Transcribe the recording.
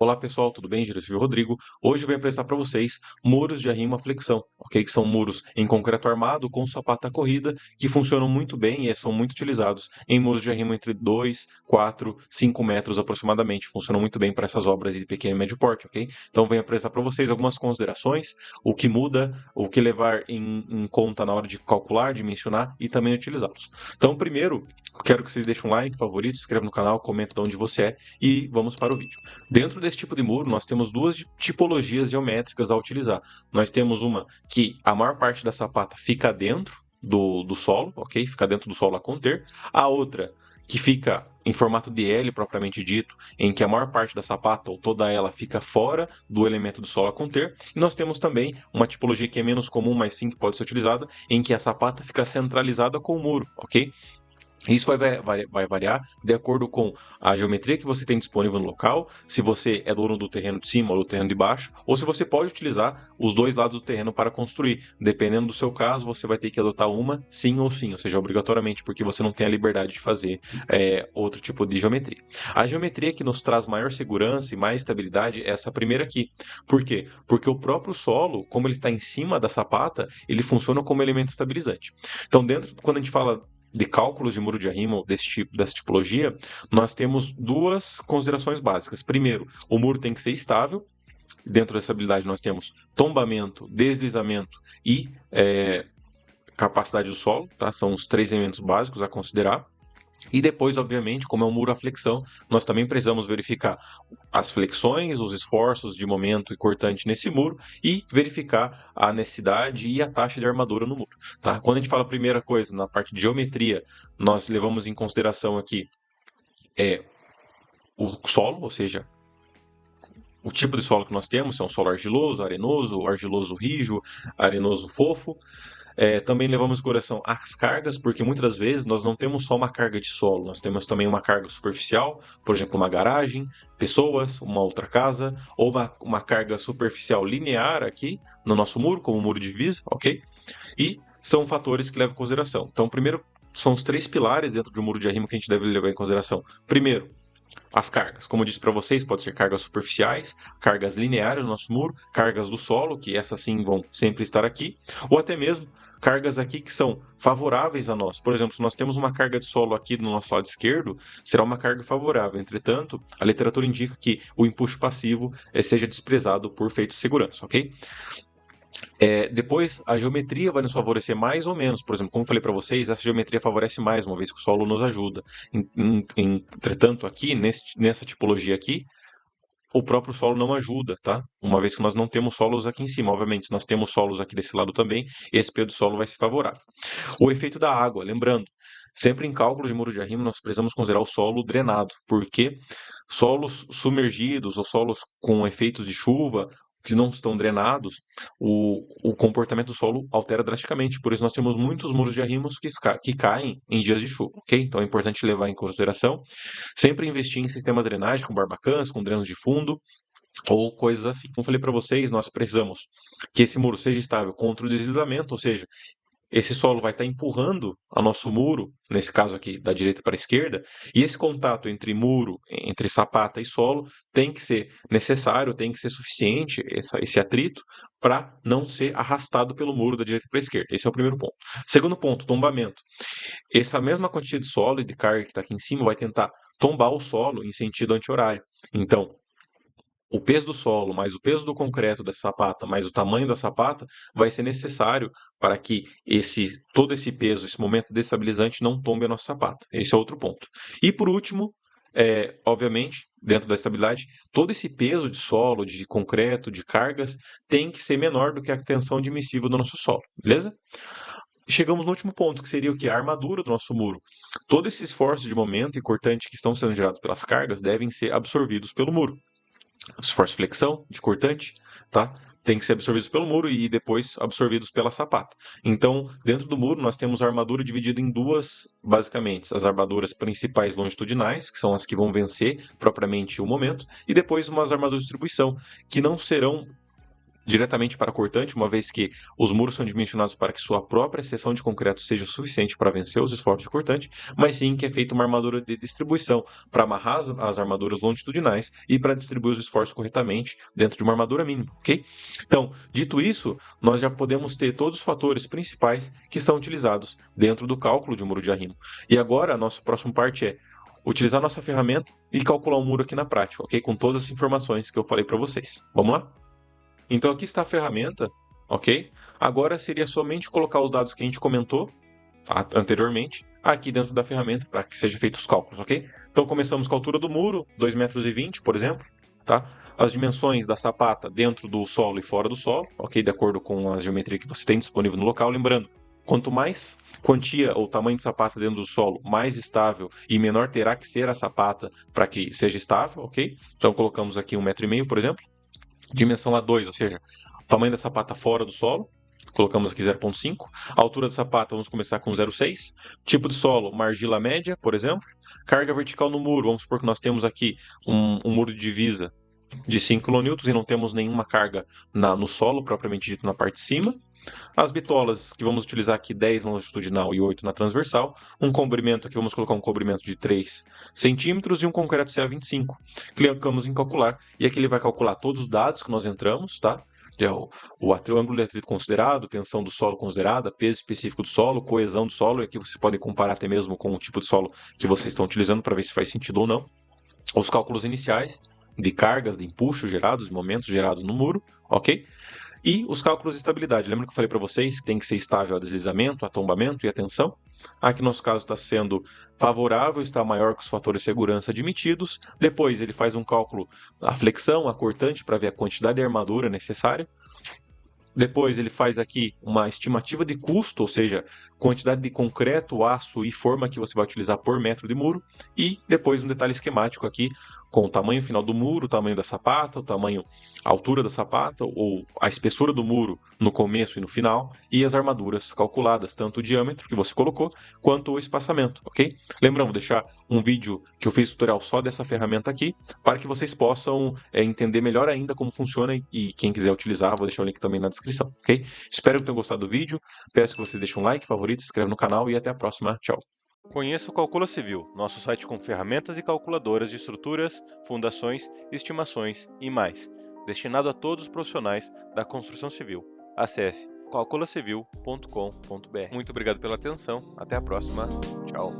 Olá pessoal, tudo bem? Giracil Rodrigo. Hoje eu venho apresentar para vocês muros de arrimo à flexão, ok? Que são muros em concreto armado com sapata corrida que funcionam muito bem e são muito utilizados em muros de arrimo entre 2, 4, 5 metros aproximadamente. Funcionam muito bem para essas obras de pequeno e médio porte, ok? Então venho apresentar para vocês algumas considerações, o que muda, o que levar em conta na hora de calcular, dimensionar e também utilizá-los. Então primeiro, quero que vocês deixem um like, favorito, se inscreva no canal, comenta de onde você é e vamos para o vídeo. Dentro desse tipo de muro, nós temos duas tipologias geométricas a utilizar. Nós temos uma que a maior parte da sapata fica dentro do solo, ok? Fica dentro do solo a conter. A outra que fica em formato de L propriamente dito, em que a maior parte da sapata ou toda ela fica fora do elemento do solo a conter. E nós temos também uma tipologia que é menos comum, mas sim que pode ser utilizada, em que a sapata fica centralizada com o muro, ok? Isso vai variar de acordo com a geometria que você tem disponível no local, se você é dono do terreno de cima ou do terreno de baixo, ou se você pode utilizar os dois lados do terreno para construir. Dependendo do seu caso, você vai ter que adotar uma sim ou sim, ou seja, obrigatoriamente, porque você não tem a liberdade de fazer outro tipo de geometria. A geometria que nos traz maior segurança e mais estabilidade é essa primeira aqui. Por quê? Porque o próprio solo, como ele está em cima da sapata, ele funciona como elemento estabilizante. Então, quando a gente fala de cálculos de muro de arrimo dessa tipologia, nós temos duas considerações básicas. Primeiro, o muro tem que ser estável. Dentro dessa habilidade nós temos tombamento, deslizamento e capacidade do solo, tá? São os três elementos básicos a considerar. E depois, obviamente, como é um muro à flexão, nós também precisamos verificar as flexões, os esforços de momento e cortante nesse muro e verificar a necessidade e a taxa de armadura no muro. Tá? Quando a gente fala a primeira coisa, na parte de geometria, nós levamos em consideração aqui o solo, ou seja, o tipo de solo que nós temos, se é um solo argiloso, argiloso rijo, arenoso fofo. Também levamos em consideração as cargas, porque muitas das vezes nós não temos só uma carga de solo, nós temos também uma carga superficial, por exemplo, uma garagem, pessoas, uma outra casa, ou uma carga superficial linear aqui no nosso muro, como o muro de divisa, ok? E são fatores que levam em consideração. Então, primeiro, são os três pilares dentro de um muro de arrimo que a gente deve levar em consideração. Primeiro, as cargas. Como eu disse para vocês, pode ser cargas superficiais, cargas lineares no nosso muro, cargas do solo, que essas sim vão sempre estar aqui, ou até mesmo cargas aqui que são favoráveis a nós. Por exemplo, se nós temos uma carga de solo aqui no nosso lado esquerdo, será uma carga favorável. Entretanto, a literatura indica que o empuxo passivo seja desprezado por efeito de segurança, ok? Depois, a geometria vai nos favorecer mais ou menos. Por exemplo, como eu falei para vocês, essa geometria favorece mais, uma vez que o solo nos ajuda. Entretanto, aqui, nessa tipologia aqui, o próprio solo não ajuda, tá? Uma vez que nós não temos solos aqui em cima. Obviamente, se nós temos solos aqui desse lado também, esse peso do solo vai ser favorável. O efeito da água, lembrando, sempre em cálculo de muro de arrimo, nós precisamos considerar o solo drenado, porque solos submergidos ou solos com efeitos de chuva que não estão drenados, o comportamento do solo altera drasticamente. Por isso, nós temos muitos muros de arrimos que caem em dias de chuva, ok? Então, é importante levar em consideração. Sempre investir em sistemas de drenagem com barbacãs, com drenos de fundo, ou coisas afins. Como falei para vocês, nós precisamos que esse muro seja estável contra o deslizamento, ou seja, esse solo vai estar empurrando o nosso muro, nesse caso aqui, da direita para a esquerda, e esse contato entre muro, entre sapata e solo, tem que ser necessário, tem que ser suficiente, esse atrito, para não ser arrastado pelo muro da direita para a esquerda. Esse é o primeiro ponto. Segundo ponto, tombamento. Essa mesma quantidade de solo e de carga que está aqui em cima vai tentar tombar o solo em sentido anti-horário. Então, o peso do solo, mais o peso do concreto da sapata, mais o tamanho da sapata, vai ser necessário para que todo esse peso, esse momento destabilizante não tombe a nossa sapata. Esse é outro ponto. E por último, obviamente, dentro da estabilidade, todo esse peso de solo, de concreto, de cargas, tem que ser menor do que a tensão admissível do nosso solo, beleza? Chegamos no último ponto, que seria o que? A armadura do nosso muro. Todo esse esforço de momento e cortante que estão sendo gerados pelas cargas devem ser absorvidos pelo muro. Esforço de flexão, de cortante, tá? Tem que ser absorvidos pelo muro e depois absorvidos pela sapata. Então, dentro do muro, nós temos a armadura dividida em duas, basicamente. As armaduras principais longitudinais, que são as que vão vencer propriamente o momento, e depois umas armaduras de distribuição, que não serão diretamente para cortante, uma vez que os muros são dimensionados para que sua própria seção de concreto seja suficiente para vencer os esforços de cortante, mas sim que é feita uma armadura de distribuição para amarrar as armaduras longitudinais e para distribuir os esforços corretamente dentro de uma armadura mínima, ok? Então, dito isso, nós já podemos ter todos os fatores principais que são utilizados dentro do cálculo de um muro de arrimo. E agora, a nossa próxima parte é utilizar nossa ferramenta e calcular um muro aqui na prática, ok? Com todas as informações que eu falei para vocês. Vamos lá? Então aqui está a ferramenta, ok? Agora seria somente colocar os dados que a gente comentou anteriormente aqui dentro da ferramenta para que sejam feitos os cálculos, ok? Então começamos com a altura do muro, 2,20 metros, por exemplo, tá? As dimensões da sapata dentro do solo e fora do solo, ok? De acordo com a geometria que você tem disponível no local. Lembrando, quanto mais quantia ou tamanho de sapata dentro do solo, mais estável e menor terá que ser a sapata para que seja estável, ok? Então colocamos aqui 1,5 metro, por exemplo. Dimensão A2, ou seja, o tamanho da sapata fora do solo, colocamos aqui 0,5. A altura da sapata, vamos começar com 0,6. Tipo de solo, uma argila média, por exemplo. Carga vertical no muro, vamos supor que nós temos aqui um muro de divisa de 5 kN e não temos nenhuma carga no solo, propriamente dito, na parte de cima. As bitolas, que vamos utilizar aqui 10 na longitudinal e 8 na transversal. Um cobrimento, aqui vamos colocar um cobrimento de 3 centímetros e um concreto CA25. Clicamos em calcular e aqui ele vai calcular todos os dados que nós entramos, tá? O ângulo de atrito considerado, tensão do solo considerada, peso específico do solo, coesão do solo, e aqui vocês podem comparar até mesmo com o tipo de solo que vocês estão utilizando para ver se faz sentido ou não. Os cálculos iniciais de cargas, de empuxo gerados, momentos gerados no muro, ok? E os cálculos de estabilidade. Lembra que eu falei para vocês que tem que ser estável a deslizamento, a tombamento e a tensão? Aqui, no nosso caso, está sendo favorável, está maior que os fatores de segurança admitidos. Depois, ele faz um cálculo a flexão, a cortante, para ver a quantidade de armadura necessária. Depois, ele faz aqui uma estimativa de custo, ou seja, quantidade de concreto, aço e forma que você vai utilizar por metro de muro. E depois um detalhe esquemático aqui, com o tamanho final do muro, o tamanho da sapata, a altura da sapata, ou a espessura do muro no começo e no final, e as armaduras calculadas, tanto o diâmetro que você colocou, quanto o espaçamento, ok? Lembrando, vou deixar um vídeo que eu fiz tutorial só dessa ferramenta aqui, para que vocês possam entender melhor ainda como funciona e quem quiser utilizar, vou deixar o link também na descrição, ok? Espero que tenham gostado do vídeo, peço que você deixe um like, favorito, se inscreva no canal e até a próxima. Tchau! Conheça o Calcula Civil, nosso site com ferramentas e calculadoras de estruturas, fundações, estimações e mais, destinado a todos os profissionais da construção civil. Acesse calculacivil.com.br. Muito obrigado pela atenção, até a próxima, tchau!